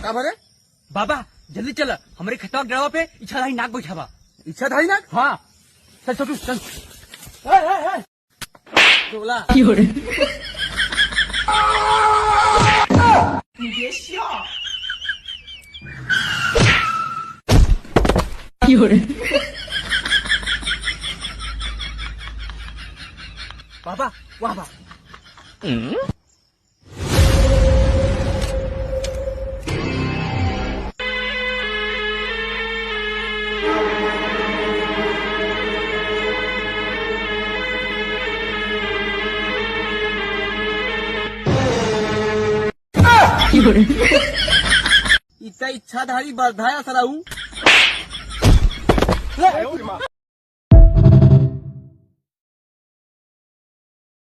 का भरे बाबा जल्दी चल, हमारे खतवा गिरावा पे इच्छाधारी नाग बैठावा। इच्छाधारी नाग? हाँ चल छोटू चल। बोला बाबा वाह वाह। इतना इच्छाधारी बधाया सराऊ।